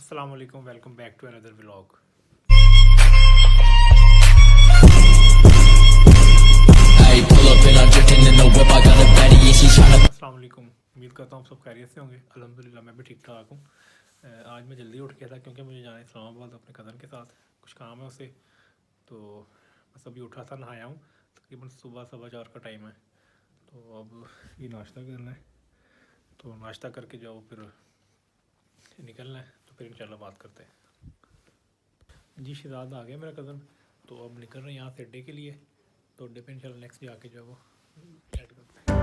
अस्सलाम वालेकुम, welcome back to another vlog. अस्सलाम वालेकुम, उम्मीद करता हूँ सब खैरियत से होंगे। अल्हम्दुलिल्लाह मैं भी ठीक ठाक हूँ। आज मैं जल्दी उठ गया था क्योंकि मुझे जाना है इस्लामाबाद अपने कज़न के साथ, कुछ काम है उसे। तो बस अभी उठा था, नहाया हूँ। तकरीबन सुबह 4:15 का टाइम है। तो अब ये नाश्ता करना है, तो नाश्ता करके जाओ फिर निकलना है। तो फिर इंशाल्लाह बात करते हैं। जी शहजाद आ गया मेरा कज़न, तो अब निकल रहे हैं यहाँ से अड्डे के लिए। तो अड्डे पे इंशाल्लाह नेक्स्ट जाके जो है वो ऐड करते हैं।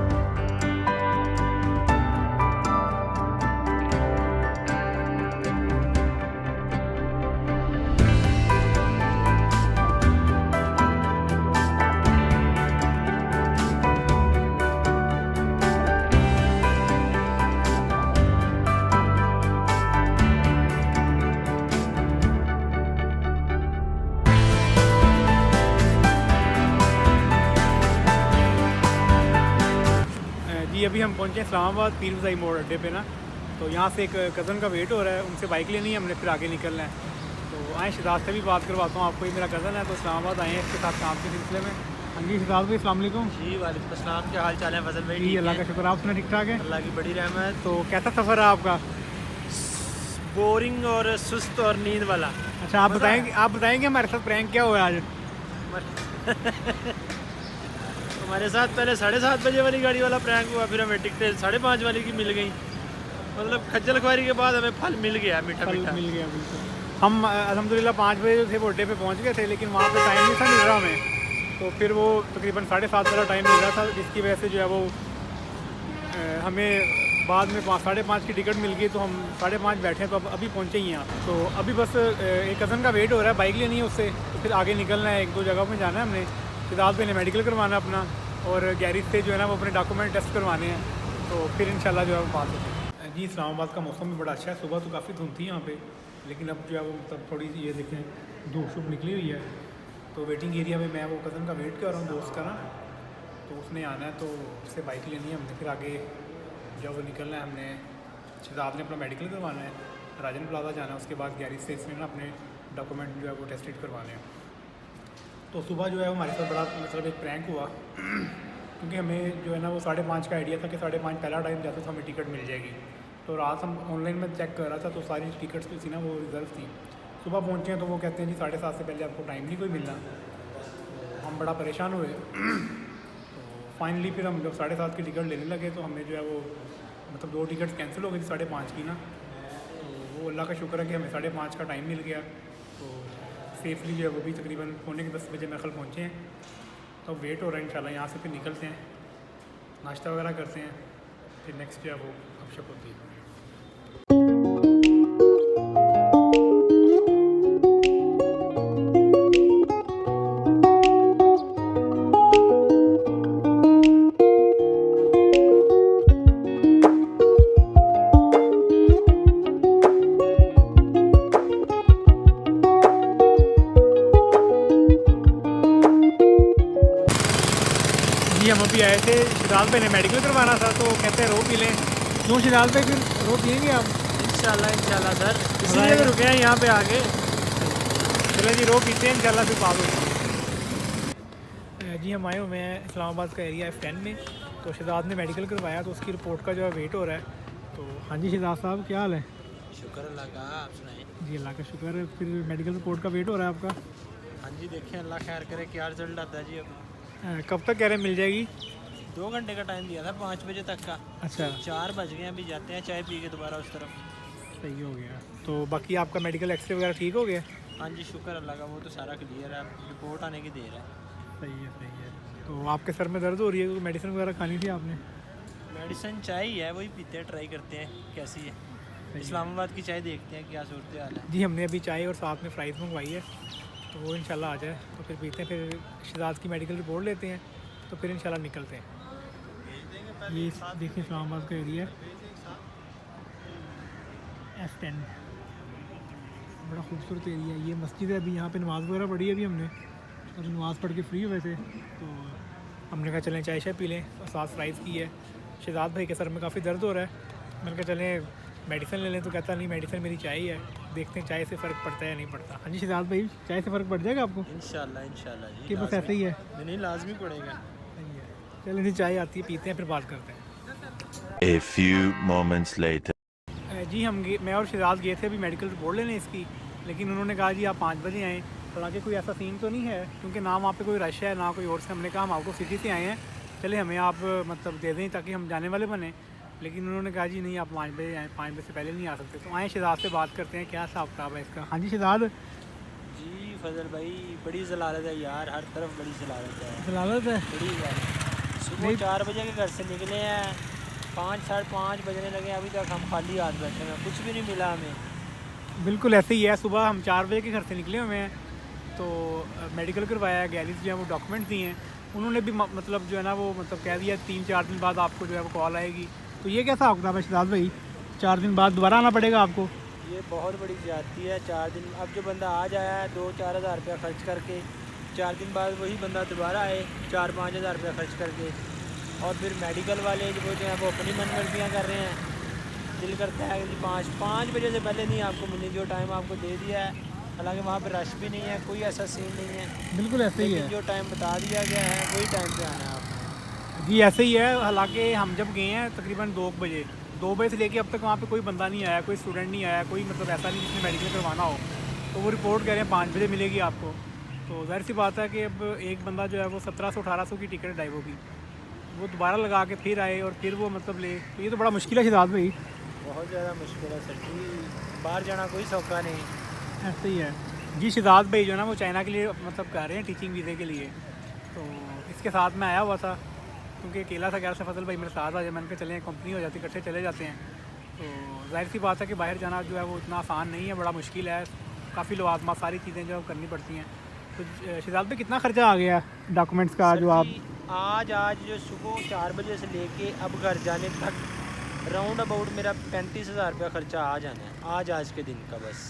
जी अभी हम पहुँचे इस्लामाबाद पीर फ़ज़ाई मोड़ अड्डे पे ना। तो यहाँ से एक कज़न का वेट हो रहा है, उनसे बाइक लेनी है हमने, फिर आगे निकलना है। तो आए शहजाद से भी बात करवाता हूँ आपको, ये मेरा कज़न है तो इस्लामाबाद आए हैं इसके साथ काम के सिलसिले में। हाँ जी शहजाद भाई अस्सलाम वालेकुम। जी वालेकुम अस्सलाम, क्या हाल चाल है फजल भाई? जी अल्लाह का शुक्र, आप सुना ठीक ठाक है? अल्लाह की बड़ी रहमत। तो कैसा सफ़र है आपका? बोरिंग और सुस्त और नींद वाला। अच्छा आप बताएंगे हमारे साथ प्रैंक क्या हुआ आज? हमारे साथ पहले 7:30 बजे वाली गाड़ी वाला प्रैंक हुआ, फिर हमें टिकटें 5:30 वाली की मिल गई। मतलब खज्जल खुआरी के बाद हमें फल मिल गया, मीठा मीठा मिल गया बिल्कुल। हम अल्हम्दुलिल्लाह 5 बजे जो थे वो अड्डे पे पहुँच गए थे, लेकिन वहाँ पे टाइम नहीं था मिल रहा हमें। तो फिर वो तकरीबन 7:30 वाला टाइम मिल रहा था, जिसकी वजह से जो है वो हमें बाद में 5:30 की टिकट मिल गई। तो हम 5:30 बैठे, तो अब अभी पहुँचे ही यहाँ। तो अभी बस एक कज़न का वेट हो रहा है, बाइक लेनी है उससे, तो फिर आगे निकलना है। 1-2 जगह पर जाना है हमने। शहजाद भाई ने मेडिकल करवाना अपना, और गैरेज से जो है ना वो अपने डॉक्यूमेंट टेस्ट करवाने हैं। तो फिर इंशाल्लाह जो है वो बात होती है। जी इस्लामाबाद का मौसम भी बड़ा अच्छा है। सुबह तो काफ़ी धुंध थी यहाँ पे, लेकिन अब जो है वो मतलब थोड़ी सी ये देखें धूप शुप निकली हुई है। तो वेटिंग एरिया में मैं वो कज़न का वेट कर रहा हूँ, दोस्त का ना। तो उसने आना है, तो उससे बाइक लेनी है हमने, फिर आगे जब वो निकलना है हमने। शहजाद ने अपना मेडिकल करवाना है, राजन प्लाजा जाना है, उसके बाद गैरेज से इसने ना अपने डॉक्यूमेंट जो है वो टेस्टेड करवाने हैं। तो सुबह जो है हमारे साथ बड़ा मतलब एक प्रैंक हुआ क्योंकि हमें जो है ना वो 5:30 का आइडिया था कि 5:30 पहला टाइम जाता तो हमें टिकट मिल जाएगी। तो रात हम ऑनलाइन में चेक कर रहा था, तो सारी टिकट्स जो थी ना वो रिजर्व थी। सुबह पहुँचे हैं तो वो कहते हैं जी 7:30 से पहले आपको टाइम नहीं कोई मिलना। हम बड़ा परेशान हुए। तो फाइनली फिर हम जब 7:30 की टिकट लेने लगे, तो हमें जो है वो मतलब 2 टिकट्स कैंसिल हो गई थी 5:30 की ना। तो वो अल्लाह का शुक्र है कि हमें 5:30 का टाइम मिल गया। तो सेफली जो है वो भी तकरीबन 9:45 बजे मेरे ख्याल पहुँचे हैं। तो वेट हो रहा है, इंशाल्लाह यहाँ से फिर निकलते हैं, नाश्ता वगैरह करते हैं, फिर नेक्स्ट जो है वो गपशप होती है। जी हम अभी आए थे, शहजाद भाई ने मेडिकल करवाना था, तो कहते हैं रो पी लें। क्यों शहजाद भाई, फिर रो पिएंगे आप? इंशाल्लाह सर, इसलिए तो रुके हैं यहाँ पे आगे। चले जी रो पीते हैं, इंशाल्लाह फिर बात होती है। जी हम आए हुए हैं इस्लामाबाद का एरिया F10 में। तो शहजाद ने मेडिकल करवाया, तो उसकी रिपोर्ट का जो है वेट हो रहा है। तो हाँ जी शहजाद साहब क्या हाल है? शुक्र अल्लाह का, आप सुनाएं। जी अल्लाह का शुक्र है। फिर मेडिकल रिपोर्ट का वेट हो रहा है आपका? हाँ जी, देखें अल्लाह खैर करे क्या रिजल्ट आता है जी। अब कब तक कह रहे हैं मिल जाएगी? 2 घंटे का टाइम दिया था, 5 बजे तक का। अच्छा 4 बज गए, अभी जाते हैं चाय पी के दोबारा उस तरफ। सही हो गया। तो बाकी आपका मेडिकल एक्सरे वगैरह ठीक हो गया? हाँ जी शुक्र अल्लाह का, वो तो सारा क्लियर है, अब रिपोर्ट आने की देर है। सही है सही है। तो आपके सर में दर्द हो रही है, क्योंकि मेडिसिन वगैरह खानी थी आपने? मेडिसिन चाय ही है, वही पीते हैं, ट्राई करते हैं कैसी है। इस्लामाबाद की चाय देखते हैं क्या सूरत हाल है। जी हमने अभी चाय और साथ में फ्राइज़ मंगवाई है, तो वो इंशाल्लाह आ जाए तो फिर पीते हैं। फिर शहजाद की मेडिकल रिपोर्ट लेते हैं, तो फिर इंशाल्लाह निकलते हैं। ये देखिए इस्लामाबाद का एरिया F10, बड़ा खूबसूरत एरिया है। ये मस्जिद है, अभी यहाँ पे नमाज़ वगैरह पढ़ी है अभी हमने, अभी नमाज़ पढ़ के फ्री हुए थे। तो हमने कहा चलें चाय शाय पी लें, और साथ फ्राइज़ की है। शहजाद भाई के सर में काफ़ी दर्द हो रहा है, मैंने कहा चलें मेडिसिन ले लें, तो कहता नहीं मेडिसिन मेरी चाय ही है। देखते हैं चाय से फ़र्क पड़ता है या नहीं पड़ता। हाँ जी शहजाद भाई, चाय से फ़र्क पड़ जाएगा आपको इंशाल्लाह इंशाल्लाह जी, कि बस ऐसे ही है? नहीं लाजमी पड़ेगा। चलिए जी, चाय आती है, पीते हैं, फिर बात करते हैं। A few moments later. जी मैं और शहजाद गए थे अभी मेडिकल रिपोर्ट लेने इसकी, लेकिन उन्होंने कहा जी आप 5 बजे आएँ। हालांकि कोई ऐसा सीन तो नहीं है क्योंकि ना वहाँ पे कोई रश है ना कोई और से। हमने कहा हम आपको सिटी से आए हैं, चले हमें आप मतलब दे दें ताकि हम जाने वाले बने, लेकिन उन्होंने कहा जी नहीं आप 5 बजे आएँ, 5 बजे से पहले नहीं आ सकते। तो आए शहजाद से बात करते हैं क्या हिसाब किताब है इसका। हाँ जी शहजाद। जी फजल भाई, बड़ी जलालत है यार, हर तरफ बड़ी जलालत है, जलालत है। बड़ी है। सुबह 4 बजे के घर से निकले हैं, 5 साढ़े 5 बजने लगे, अभी तक हम खाली हाथ बैठे हैं, कुछ भी नहीं मिला हमें। बिल्कुल ऐसे ही है। सुबह हम 4 बजे के घर से निकले हुए हैं, तो मेडिकल करवाया है, गैलीज जो है वो डॉक्यूमेंट दिए हैं। उन्होंने भी मतलब जो है ना वो मतलब कह दिया 3-4 दिन बाद आपको जो है वो कॉल आएगी। तो ये कैसा होगा है शहजाद भाई, 4 दिन बाद दोबारा आना पड़ेगा आपको? ये बहुत बड़ी ज्यादती है। 4 दिन, अब जो बंदा आज आया है 2-4 हज़ार रुपया खर्च करके, 4 दिन बाद वही बंदा दोबारा आए 4-5 हज़ार रुपया खर्च करके, और फिर मेडिकल वाले जो हैं वो अपनी मनमर्जियाँ कर रहे हैं। दिल करता है कि 5 बजे से पहले नहीं आपको मिली, जो टाइम आपको दे दिया है, हालांकि वहाँ पे रश भी नहीं है, कोई ऐसा सीन नहीं है। बिल्कुल ऐसे ही है। जो टाइम बता दिया गया है वही टाइम पे आना है आपने। जी ऐसे ही है। हालांकि हम जब गए हैं तकरीबन 2 बजे से लेके अब तक वहाँ पे कोई बंदा नहीं आया, कोई स्टूडेंट नहीं आया, कोई मतलब ऐसा नहीं जिसने मेडिकल करवाना हो। तो वो रिपोर्ट कह रहे हैं 5 बजे मिलेगी आपको। तो ज़ाहिर सी बात है कि अब एक बंदा जो है वो 1700-1800 की टिकट ड्राइव होगी, वो दोबारा लगा के फिर आए और फिर वो मतलब ले, तो ये तो बड़ा मुश्किल है शहजाद भाई। बहुत ज़्यादा मुश्किल है सर जी, बाहर जाना कोई सौखा नहीं। ऐसे ही है जी। शहजाद भाई जो है ना वो चाइना के लिए मतलब कर रहे हैं टीचिंग वीज़े के लिए, तो इसके साथ मैं आया हुआ था क्योंकि अकेला था, 11 से फजल भाई मेरे साथ आ जाए, मैंने कहा चलें कंपनी हो जाती, इकट्ठे चले जाते हैं। तो जाहिर सी बात है कि बाहर जाना जो है वो इतना आसान नहीं है, बड़ा मुश्किल है, काफ़ी लवाजमा सारी चीज़ें जो करनी पड़ती हैं। तो शहजाद भाई कितना ख़र्चा आ गया डॉक्यूमेंट्स का जो आप? आज जो सुबह 4 बजे से लेके अब घर जाने तक राउंड अबाउट मेरा 35 हज़ार रुपया खर्चा आ जाना है आज के दिन का बस।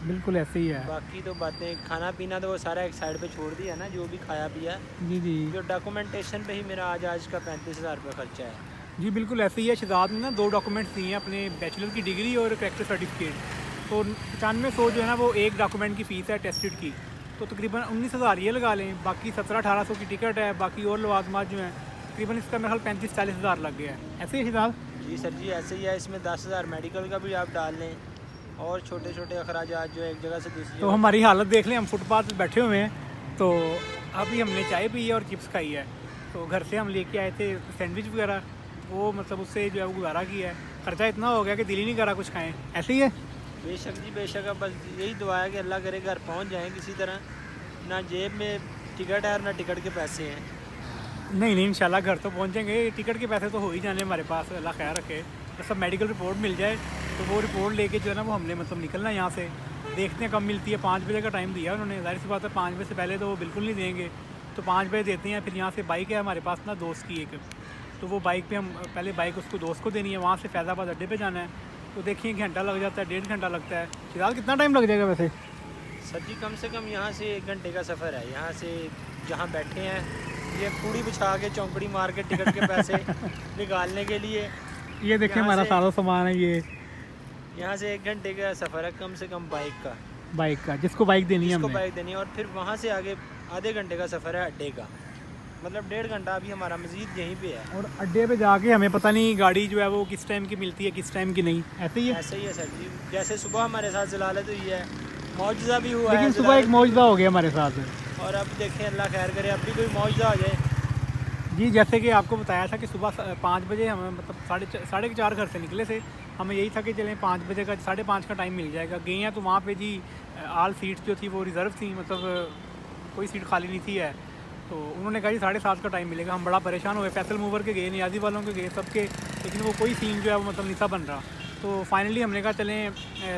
बिल्कुल ऐसे ही है। बाकी तो बातें खाना पीना तो वो सारा एक साइड पे छोड़ दिया ना, जो भी खाया पिया। जी जी। जो डॉक्यूमेंटेशन पे ही मेरा आज का 35 हज़ार रुपया खर्चा है। जी बिल्कुल ऐसे ही है। शहजाद ने ना 2 डॉक्यूमेंट्स दिए हैं, अपने बैचलर की डिग्री और करेक्टर सर्टिफिकेट। तो 9500 जो है ना वो एक डॉक्यूमेंट की फ़ीस है टेस्टेड की, तो तकरीबन 19 हज़ार ये लगा लें, बाकी 1700-1800 की टिकट है, बाकी और लवाजमात जो हैं तकरीबन इसका मेरा ख्याल 35-40 हज़ार लग गया है। ऐसे ही शहजाद? जी सर जी ऐसे ही है। इसमें 10 हज़ार मेडिकल का भी आप डाल लें, और छोटे छोटे अखराजात जो एक जगह से दूसरी तो हमारी हालत देख लें, हम फुटपाथ पर बैठे हुए हैं। तो अभी हमने चाय पी है और चिप्स खाई है। तो घर से हम लेके आए थे सैंडविच वगैरह, वो मतलब उससे जो है वो गुजारा किया है। खर्चा इतना हो गया कि दिल ही नहीं करा कुछ खाएं। ऐसे ही है। बेशक जी बेशक। अब बस यही दुआ है कि अल्लाह करे घर पहुंच जाएं किसी तरह, ना जेब में टिकट है और ना टिकट के पैसे हैं। नहीं नहीं इंशाल्लाह घर तो पहुंचेंगे, टिकट के पैसे तो हो ही जाने हमारे पास, अल्लाह खैर रखे। तो सब मेडिकल रिपोर्ट मिल जाए तो वो रिपोर्ट लेके जो है ना वो हमने मतलब निकलना है यहाँ से। देखते हैं कब मिलती है। 5 बजे का टाइम दिया उन्होंने, ज़ाहिर सी बात है 5 बजे से पहले तो वो बिल्कुल नहीं देंगे। तो 5 बजे देते हैं। फिर यहाँ से बाइक है हमारे पास ना दोस्त की एक, तो वो बाइक पे हम पहले बाइक उसको दोस्त को देनी है, वहाँ से फैज़ाबाद अड्डे पे जाना है। तो देखिए घंटा लग जाता है, 1.5 घंटा लगता है। फिलहाल कितना टाइम लग जाएगा वैसे? सर जी कम से कम यहाँ से 1 घंटे का सफ़र है। यहाँ से जहाँ बैठे हैं ये पूड़ी बिछा के चौंकड़ी मार के टिकट के पैसे निकालने के लिए। ये देखिए हमारा सारा सामान है, ये यहाँ से 1 घंटे का सफ़र है कम से कम बाइक का, जिसको बाइक देनी है जिसको हमने। बाइक देनी है। और फिर वहाँ से आगे आधे घंटे का सफ़र है अड्डे का, मतलब 1.5 घंटा अभी हमारा मज़ीद यहीं पे है। और अड्डे पे जाके हमें पता नहीं गाड़ी जो है वो किस टाइम की मिलती है किस टाइम की नहीं। ऐसे ही है। ऐसे ही है सर जी। जैसे सुबह हमारे साथ जलालत हुई है, मौजज़ा भी हुआ है, लेकिन सुबह एक मौजदा हो गया हमारे साथ। और अब देखें अल्लाह खैर करे अब भी कोई मौजज़ा हो जाए। जी जैसे कि आपको बताया था कि सुबह 5 बजे हमें मतलब 4:30 घर से निकले थे। हमें यही था कि चलें 5 बजे का 5:30 का टाइम मिल जाएगा। गए हैं तो वहाँ पे जी आल सीट्स जो थी वो रिज़र्व थी, मतलब कोई सीट खाली नहीं थी है। तो उन्होंने कहा जी 7:30 का टाइम मिलेगा। हम बड़ा परेशान हुए, फैसल मूवर के गए, नियाजी वालों के गए, सबके, लेकिन वो कोई सीन जो है वो मतलब नहीं था बन रहा। तो फाइनली हमने कहा चलें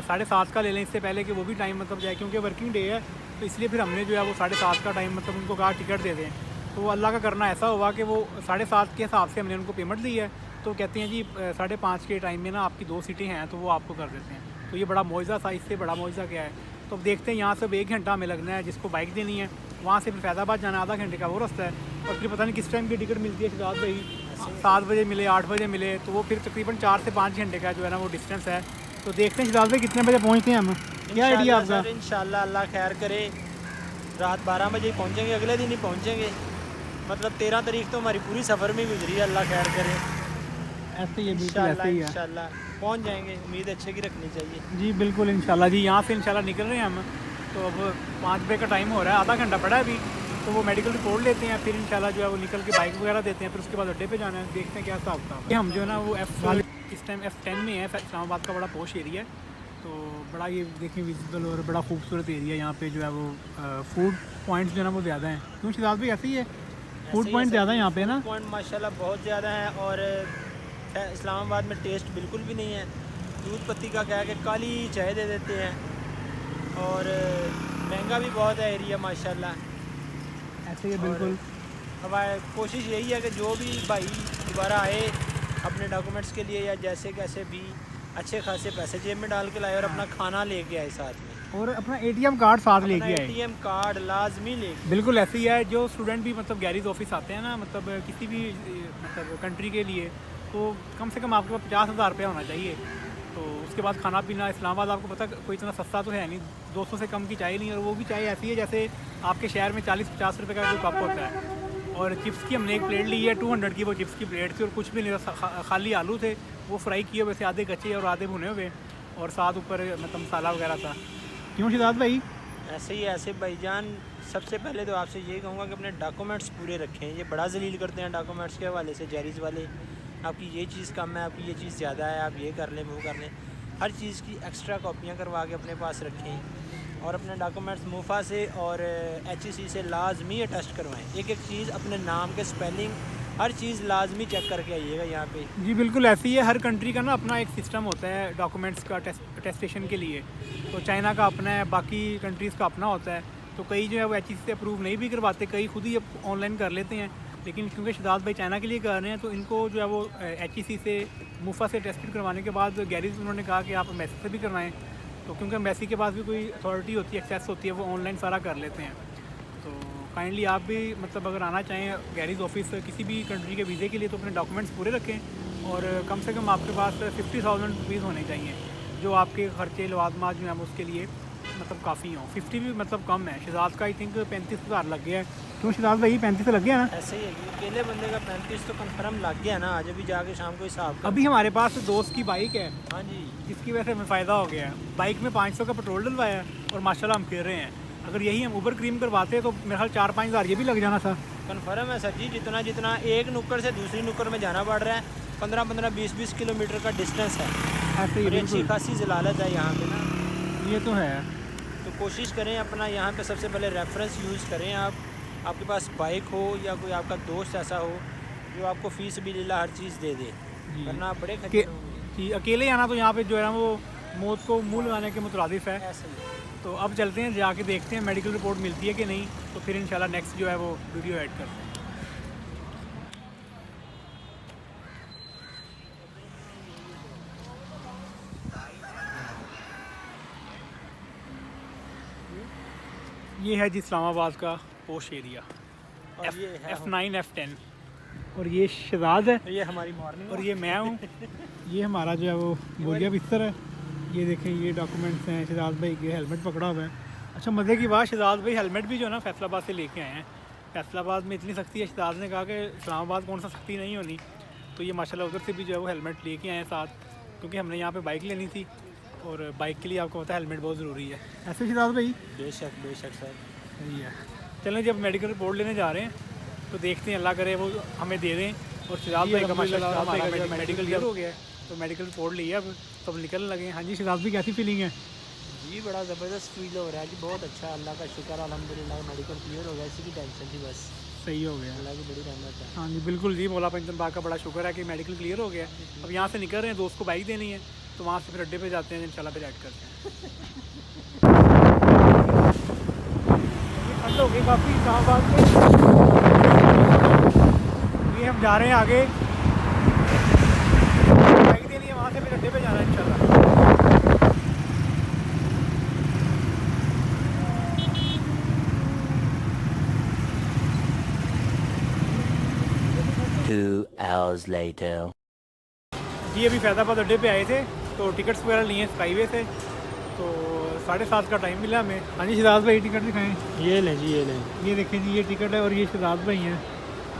7:30 का ले लें, इससे पहले कि वो भी टाइम मतलब जाए, क्योंकि वर्किंग डे है। तो इसलिए फिर हमने जो है वो 7:30 का टाइम मतलब उनको कहा टिकट दे दें। तो अल्लाह का करना ऐसा हुआ कि वो 7:30 के हिसाब से हमने उनको पेमेंट दी है। तो कहते हैं जी 5:30 के टाइम में ना आपकी 2 सीटें हैं तो वो आपको कर देते हैं। तो ये बड़ा मौजज़ा था, इससे बड़ा मौजज़ा क्या है। तो अब देखते हैं, यहाँ से 1 घंटा हमें लगना है, जिसको बाइक देनी है वहाँ से फिर फैज़ाबाद जाना, आधा घंटे का वो रास्ता है। और फिर पता नहीं किस टाइम की टिकट मिलती है। शहजाद भाई 7 बजे मिले, 8 बजे मिले, तो वो फिर तकरीबन 4 से 5 घंटे का जो है ना वो डिस्टेंस है। तो देखते हैं शहजाद भाई कितने बजे पहुँचते हैं हम। क्या आइडिया आपका? सर इंशाल्लाह अल्लाह खैर करे, रात 12 बजे ही पहुँचेंगे, अगले दिन ही पहुँचेंगे। मतलब 13 तारीख तो हमारी पूरी सफ़र में गुजरी है, अल्लाह खैर करे। ऐसे ही है, बिल्कुल ऐसे ही है। इंशाल्लाह पहुँच जाएंगे, उम्मीद अच्छे की रखनी चाहिए। जी बिल्कुल इंशाल्लाह जी। यहाँ से इंशाल्लाह निकल रहे हैं हम। तो अब 5 बजे का टाइम हो रहा है, आधा घंटा पड़ा है अभी। तो वो मेडिकल रिपोर्ट लेते हैं, फिर इंशाल्लाह जो है वो निकल के बाइक वगैरह देते हैं, फिर उसके बाद अड्डे पे जाना है। देखते हैं क्या हिसाब किताब है। हम जो है ना वो इस टाइम F10 में है। इस्लामाबाद का बड़ा पोश एरिया है, तो बड़ा ये देखें विजिबल और बड़ा खूबसूरत एरिया है। यहाँ पे जो है वो फूड पॉइंट्स जो है ना वो ज़्यादा हैं। क्यों शिदात भाई ऐसे ही है, फूड पॉइंट ज़्यादा है यहाँ पे ना। पॉइंट माशाल्लाह बहुत ज़्यादा है। और इस्लामाबाद में टेस्ट बिल्कुल भी नहीं है। दूध पत्ती का क्या है कि काली चाय दे देते हैं, और महंगा भी बहुत है एरिया माशाल्लाह। ऐसे ही है बिल्कुल। हमारी कोशिश यही है कि जो भी भाई दोबारा आए अपने डॉक्यूमेंट्स के लिए, या जैसे कैसे भी अच्छे खासे पैसे जेब में डाल के लाए, और अपना खाना लेके आए साथ में, और अपना ATM कार्ड साथ लेके आए। ATM कार्ड लाजमी लेके। बिल्कुल ऐसे ही है। जो स्टूडेंट भी मतलब गैरेज ऑफिस आते हैं ना, मतलब किसी भी मतलब कंट्री के लिए, तो कम से कम आपके पास 50,000 रुपया होना चाहिए। तो उसके बाद खाना पीना, इस्लामाबाद आपको पता कोई इतना सस्ता तो है नहीं, 200 से कम की चाय नहीं। और वो भी चाय ऐसी है जैसे आपके शहर में 40-50 रुपये का जो कप होता है। और चिप्स की हमने एक प्लेट ली है 200 की, वो चिप्स की प्लेट थी, और कुछ भी नहीं था, खाली आलू थे, वो फ्राई किए हुए थे, आधे कच्चे और आधे भुने हुए, और साथ ऊपर मतलब मसाला वगैरह था। क्यों शिदात भाई? ऐसे ही ऐसे भाईजान, सबसे पहले तो आपसे ये कहूँगा कि अपने डॉक्यूमेंट्स पूरे रखें। ये बड़ा जलील करते हैं डॉक्यूमेंट्स के हवाले से जैरीज वाले। आपकी ये चीज़ कम है, आपकी ये चीज़ ज़्यादा है, आप ये कर लें वो कर लें। हर चीज़ की एक्स्ट्रा कॉपियाँ करवा के अपने पास रखें, और अपने डॉक्यूमेंट्स मुफा से और HEC से लाजमी अटेस्ट करवाएं। एक एक चीज़, अपने नाम के स्पेलिंग, हर चीज़ लाजमी चेक करके आइएगा यहाँ पे। जी बिल्कुल ऐसे ही है। हर कंट्री का ना अपना एक सिस्टम होता है डॉक्यूमेंट्स का अटेस्टेशन के लिए। तो चाइना का अपना है, बाकी कंट्रीज़ का अपना होता है। तो कई जो है वो HEC से अप्रूव नहीं भी करवाते, कई खुद ही ऑनलाइन कर लेते हैं। लेकिन क्योंकि शिदात भाई चाइना के लिए कर रहे हैं, तो इनको जो है वो HEC से मुफा से टेस्टेड करवाने के बाद गैरेज उन्होंने कहा कि आप एम्बेसी से भी करवाएं। तो क्योंकि एम्बेसी के पास भी कोई अथॉरिटी होती है, एक्सेस होती है, वो ऑनलाइन सारा कर लेते हैं। तो काइंडली आप भी मतलब अगर आना चाहें गैरेज ऑफिस किसी भी कंट्री के वीज़े के लिए, तो अपने डॉक्यूमेंट्स पूरे रखें, और कम से कम आपके पास 50,000 रुपीज़ होने चाहिए, जो आपके खर्चे लवाजमात जो हैं उसके लिए मतलब काफ़ी हों। 50 भी मतलब कम है। शिदात का आई थिंक 35,000 लग गया है। क्यों शिदात भाई 35 लग गया ना? ऐसे ही है कि अकेले बंदे का 35 तो कंफर्म लग गया ना। आज अभी जाके शाम को हिसाब कर। अभी हमारे पास दोस्त की बाइक है, हाँ जी, जिसकी वजह से हमें फ़ायदा हो गया है। बाइक में 500 का पेट्रोल डलवाया है, और माशाल्लाह हम फिर रहे हैं। अगर यही हम ऊबर क्रीम करवाते तो मेरे ख्याल 4-5 हज़ार ये भी लग जाना था। कन्फर्म है सर जी। जितना जितना एक नुक्कड़ से दूसरी नुक्कड़ में जाना पड़ रहा है, 15-15, 20-20 किलोमीटर का डिस्टेंस है। ऐसे ही और अच्छी बिल्कुल, खासी जलालत है यहाँ पे ना। ये तो है। तो कोशिश करें अपना यहाँ पे सबसे पहले रेफरेंस यूज़ करें। आपके पास बाइक हो, या कोई आपका दोस्त ऐसा हो जो आपको फ़ीस भी लीला हर चीज़ दे दे, वरना आप बड़े खर्चे होंगे। कि अकेले आना तो यहाँ पे जो है ना वो मौत को मुँह लगाने के मुतरादिफ है। ऐसे ही। तो अब चलते हैं, जाके देखते हैं मेडिकल रिपोर्ट मिलती है कि नहीं, तो फिर इंशाल्लाह नेक्स्ट जो है वो वीडियो ऐड करते हैं। ये है जी इस्लामाबाद का पोश एरिया, और ये है F9 F10, और ये शहजाद है, ये हमारी मॉर्निंग, और ये मैं हूँ। ये हमारा जो है वो बोरिया बिस्तर है। ये देखें, ये डॉक्यूमेंट्स हैं। शहजाद भाई के हेलमेट पकड़ा हुआ है। अच्छा मज़े की बात, शहजाद भाई हेलमेट भी जो है ना फैसलाबाद से लेके आए हैं। फैसलाबाद में इतनी सख्ती है, शहजाद ने कहा कि इस्लामाबाद कौन सा सख्ती नहीं होनी। तो ये माशाल्लाह उधर से भी जो है वो हेलमेट लेके आए हैं साथ, क्योंकि हमने यहाँ पे बाइक लेनी थी, और बाइक के लिए आपको पता है हेलमेट बहुत ज़रूरी है। ऐसे शहजाद भाई? बेशक सर। सही है। चलें, जब मेडिकल रिपोर्ट लेने जा रहे हैं तो देखते हैं, अल्लाह करे वो हमें दे दें। और शहजाद भाई का माशाल्लाह हमारा मेडिकल क्लियर हो गया है, तो मेडिकल रिपोर्ट ली है, अब सब निकलने लगे हैं। हाँ जी शहजाद भाई, कैसी फीलिंग है? जी बड़ा ज़बरदस्त फील हो रहा है जी, बहुत अच्छा। अल्लाह का शुक्र, अल्हम्दुलिल्लाह मेडिकल क्लियर हो गया। इसी की टेंशन थी बस, सही हो गया। अल्लाह की बड़ी रहमत है। हाँ जी बिल्कुल जी, मौला पंचम बाग का बड़ा शुक्र है कि मेडिकल क्लियर हो गया। अब यहाँ से निकल रहे हैं, दोस्त को बाइक देनी है, तो वहाँ से फिर अड्डे पे जाते हैं, इंशाल्लाह फिर ऐड करते हैं। ठंड हो गई काफ़ी इस्लामाबाद में। ये हम जा रहे हैं आगे, बाइक देनी है, वहाँ से फिर अड्डे पे जाना है इंशाल्लाह। 2 hours later. जी अभी फैज़ाबाद अड्डे पे आए थे, तो टिकट्स वगैरह लिए स्काईवे से। तो 7:30 का टाइम मिला हमें। हाँ जी शहजाद भाई टिकट दिखाएं। ये लें जी, ये लें। ये देखें जी, ये टिकट है और ये शहजाद भाई हैं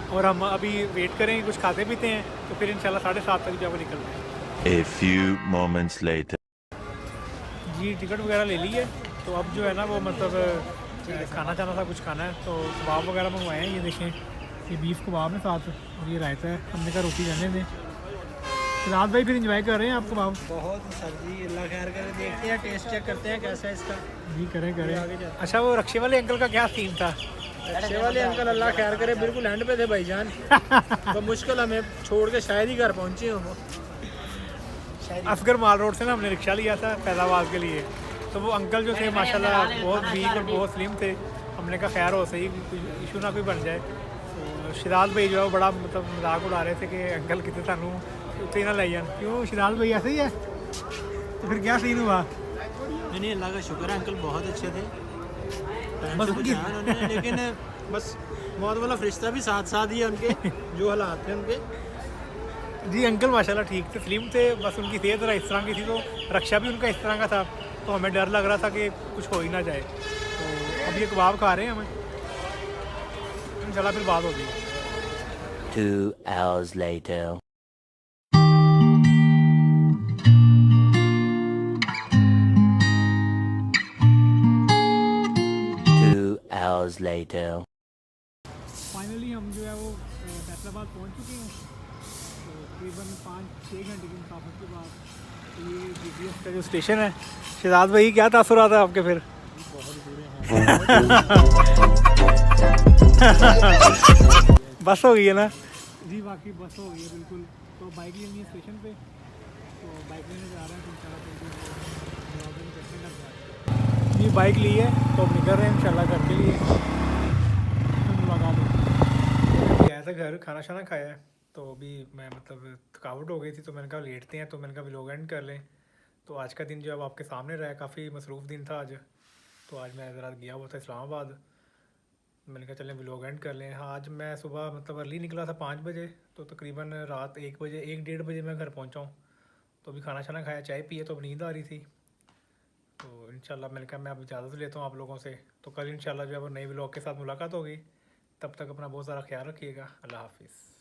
और हम अभी वेट करेंगे, कुछ खाते पीते हैं तो फिर इंशाल्लाह 7:30 तक जब निकलते हैं। A few moments later. जी टिकट वगैरह ले ली है, तो अब जो है ना वो मतलब खाना चाहना था, कुछ खाना है तो कबाब वगैरह मंगवाए हैं। ये देखें, ये बीफ कबाब है साथ और ये रायता है। हमने कहा रोटी रहने दें। शहजाद भाई फिर इंजॉय कर रहे हैं आप कबाब? बहुत सर जी, अल्लाह खैर करे। देखते हैं, टेस्ट चेक करते हैं कैसा है इसका। जी करें करें। आगे जाते अच्छा वो रक्शे वाले अंकल का क्या सीन था? अच्छे वाले अंकल अल्लाह खैर करे बिल्कुल एंड पे थे भाईजान। तो मुश्किल हमें छोड़ के शायद ही घर पहुंचे हो वो। असगर माल रोड से ना हमने रिक्शा लिया था फैजाबाद के लिए, तो वो अंकल जो थे माशाल्लाह बहुत वीक और बहुत स्लिम थे। हमने कहा खैर हो सही, इशू ना कोई बन जाए। तो शहजाद भाई जो है वो बड़ा मतलब मजाक उड़ा रहे थे कि अंकल कितने सानू उत्ते ना लाई जान। क्यों शहजाद भाई ऐसे ही है? तो फिर क्या सीन हुआ? नहीं, अल्लाह का शुक्र है, अंकल बहुत अच्छे थे। बस बस उनकी- उन्होंने लेकिन बस मौत वाला फरिश्ता भी साथ साथ ही है उनके, जो हालात थे उनके। जी अंकल माशाल्लाह ठीक थे, स्लिम थे, बस उनकी सेहत जरा इस तरह की थी, तो रक्षा भी उनका इस तरह का था, तो हमें डर लग रहा था कि कुछ हो ही ना जाए। तो अब ये कबाब खा रहे हैं हमें, इंशाल्लाह फिर बात होगी। 2 hours later. Hours later. Finally हम जो है वो फैसलाबाद पहुंच चुके हैं, तो तकरीबन 5-6 घंटे की मुसाफत के बाद। तो ये जीपीएस का जो स्टेशन है, शहजाद भाई क्या तासुरात है आपके फिर? बस हो गई है ना? जी बाकी बस हो गई है बिल्कुल। तो बाइक लेनी है स्टेशन पे, तो बाइक लेने जा रहे हैं, तो इंशाल्लाह जी बाइक ली है तो अब निकल रहे हैं इंशाल्लाह घर के लिए। मुलाकात होगी। गया था घर, खाना शाना खाया है, तो अभी मैं मतलब थकावट हो गई थी, तो मैंने कहा लेटते हैं, तो मैंने कहा व्लॉग एंड कर लें। तो आज का दिन जो अब आपके सामने रहा है, काफ़ी मसरूफ़ दिन था आज। तो आज मैं ज़रा गया हुआ था इस्लामाबाद, मैंने कहा चलें व्लॉग एंड कर लें। हाँ आज मैं सुबह मतलब अर्ली निकला था 5 बजे, तो तकरीबन रात 1 बजे 1-1:30 बजे मैं घर पहुंचा हूँ। तो अभी खाना शाना खाया, चाय पिए, तो अब नींद आ रही थी। तो इंशाल्लाह मैंने कहा मैं अब इजाज़त लेता हूँ आप लोगों से। तो कल इंशाल्लाह जो है वो नई व्लॉग के साथ मुलाकात होगी। तब तक अपना बहुत सारा ख्याल रखिएगा। अल्लाह हाफिज़।